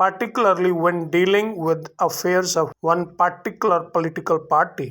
particularly when dealing with affairs of one particular political party,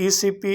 ECP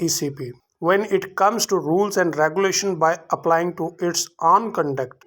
ECP। when it comes to rules and regulation by applying to its own conduct,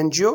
NGO,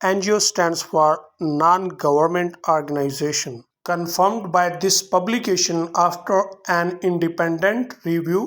NGO stands for non-government organization, confirmed by this publication after an independent review,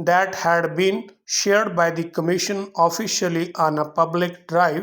that had been shared by the commission officially on a public drive,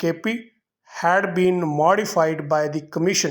KP had been modified by the commission,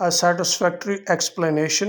a satisfactory explanation,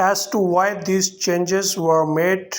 As to why these changes were made,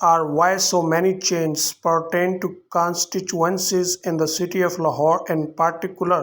or why so many changes pertain to constituencies in the city of Lahore in particular,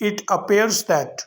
It appears that,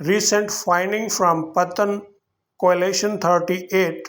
recent finding from Patan Coalition 38,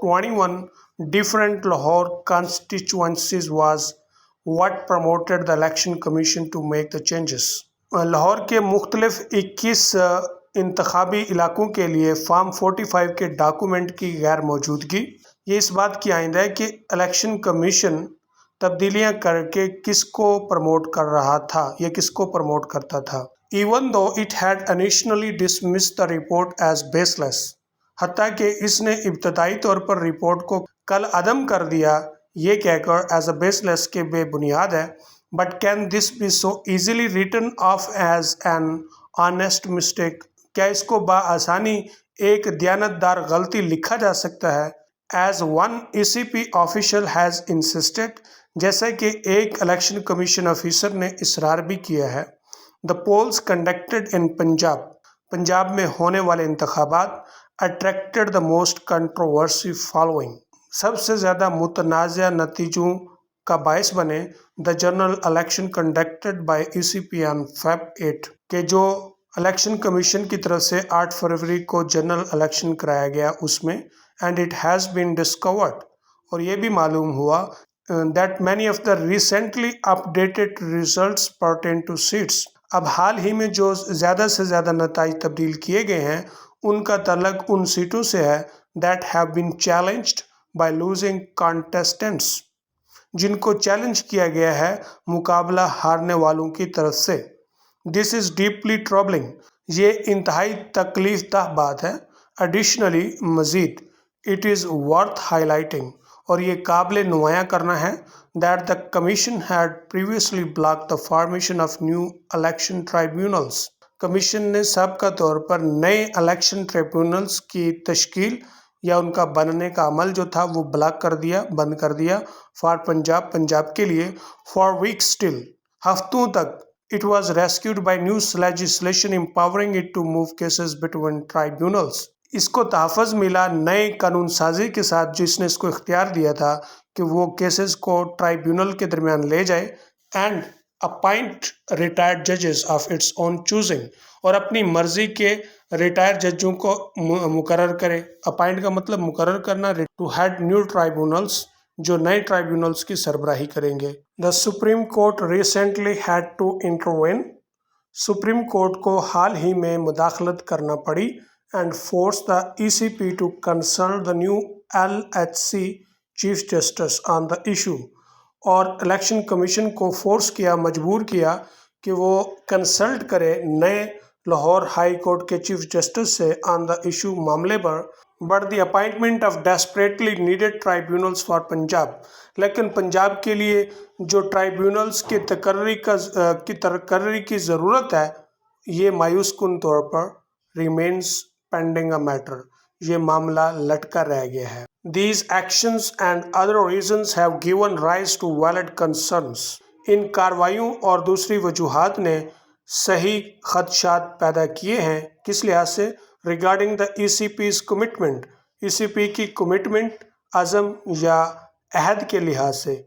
21 different Lahore constituencies was what promoted the election commission to make the changes. Lahore کے مختلف 21 انتخابی علاقوں کے لیے form 45 کے document کی غیر موجودگی یہ اس بات کی آئندہ ہے کہ الیکشن کمیشن تبدیلیاں کر کے کس کو پروموٹ کر رہا تھا یا کس کو پروموٹ کرتا تھا. Even though it had initially dismissed the report as baseless, حتیٰ کہ اس نے ابتدائی طور پر رپورٹ کو کل عدم کر دیا یہ کہہ کر ایز اے بیس لیس کے بے بنیاد ہے. But can this be so easily written off as an honest mistake? کیا اس کو بآسانی ایک دیانتدار غلطی لکھا جا سکتا ہے؟ As one ECP official has insisted, جیسا کہ ایک الیکشن کمیشن آفیسر نے اصرار بھی کیا ہے. The polls conducted in Punjab میں ہونے والے انتخابات attracted the most controversy following, سب سے زیادہ متنازع نتیجوں کا باعث بنے. The general election conducted by ECP on Feb 8، کہ جو الیکشن کمیشن کی طرف سے 8 فروری کو جنرل الیکشن کرایا گیا اس میں. And it has been discovered, اور یہ بھی معلوم ہوا that many of the recently updated results pertain to seats. اب حال ہی میں جو زیادہ سے زیادہ نتائج تبدیل کیے گئے ہیں ان کا تعلق ان سیٹوں سے ہے that have been challenged by losing contestants، جن کو چیلنج کیا گیا ہے مقابلہ ہارنے والوں کی طرف سے. This is deeply troubling، یہ انتہائی تکلیف دہ بات ہے. Additionally، مزید it is worth highlighting، اور یہ قابل نمایاں کرنا ہے that the commission had previously blocked the formation of new election tribunals. Commission نے سابقہ طور پر نئے الیکشن ٹریبیونلز کی تشکیل یا ان کا بننے کا عمل جو تھا وہ بلاک کر دیا، بند کر دیا. فار پنجاب کے لیے for weeks still، ہفتوں تک. It was rescued by new legislation empowering it to move cases between tribunals. اس کو تحفظ ملا نئے قانون سازی کے ساتھ جس نے اس کو اختیار دیا تھا کہ وہ کیسز کو ٹرائیبیونل کے درمیان لے جائے. اینڈ اپائنٹ ریٹائرڈ ججز آف اٹس اون چوزنگ، اور اپنی مرضی کے ریٹائر ججوں کو مقرر کرے. اپائنٹ کا مطلب مقرر کرنا. ٹو ہیڈ نیو ٹرائیبیونلز، جو نئے ٹرائیبیونلز کی سربراہی کریں گے. The supreme court recently had to intervene, supreme court کو حال ہی میں مداخلت کرنا پڑی. and force the ECP to consult the new LHC Chief Justice on the issue، اور الیکشن کمیشن کو فورس کیا، مجبور کیا کہ وہ کنسلٹ کرے نئے لاہور ہائی کورٹ کے چیف جسٹس سے آن دا ایشو معاملے پر. But the appointment of desperately needed tribunals for Punjab, لیکن پنجاب کے لیے جو ٹرائیبیونلز کی تقرری کی ضرورت ہے یہ مایوس کن طور پر ریمینز پینڈنگ اے میٹر، یہ معاملہ لٹکا رہ گیا ہے. These actions and other reasons have given rise to valid concerns، ان کارروائیوں اور دوسری وجوہات نے صحیح خدشات پیدا کیے ہیں. کس لحاظ سے؟ regarding the ECP's commitment، ECP کی کمٹمنٹ، عزم یا عہد کے لحاظ سے.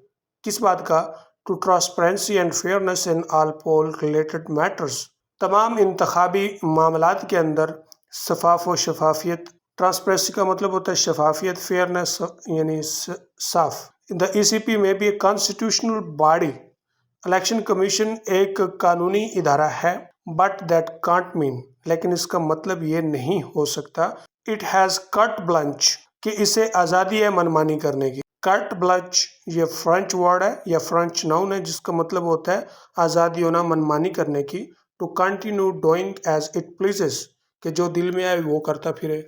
کس بات کا؟ to transparency and fairness in all poll related matters، تمام انتخابی معاملات کے اندر شفاف و شفافیت. ٹرانسپیرنسی کا مطلب ہوتا ہے شفافیت، فیئرنس یعنی صاف. دا ECP میں بھی ایک کانسٹیٹیوشنل باڈی، الیکشن کمیشن ایک قانونی ادارہ ہے. بٹ دیٹ کانٹ مین، لیکن اس کا مطلب یہ نہیں ہو سکتا اٹ ہیز کٹ بلنچ، کہ اسے آزادی ہے منمانی کرنے کی. کٹ بلنچ یہ فرینچ ورڈ ہے یا فرینچ ناؤن ہے جس کا مطلب ہوتا ہے آزادی ہونا، منمانی کرنے کی. To continue doing as it pleases, کہ جو دل میں آئے وہ کرتا پھرے.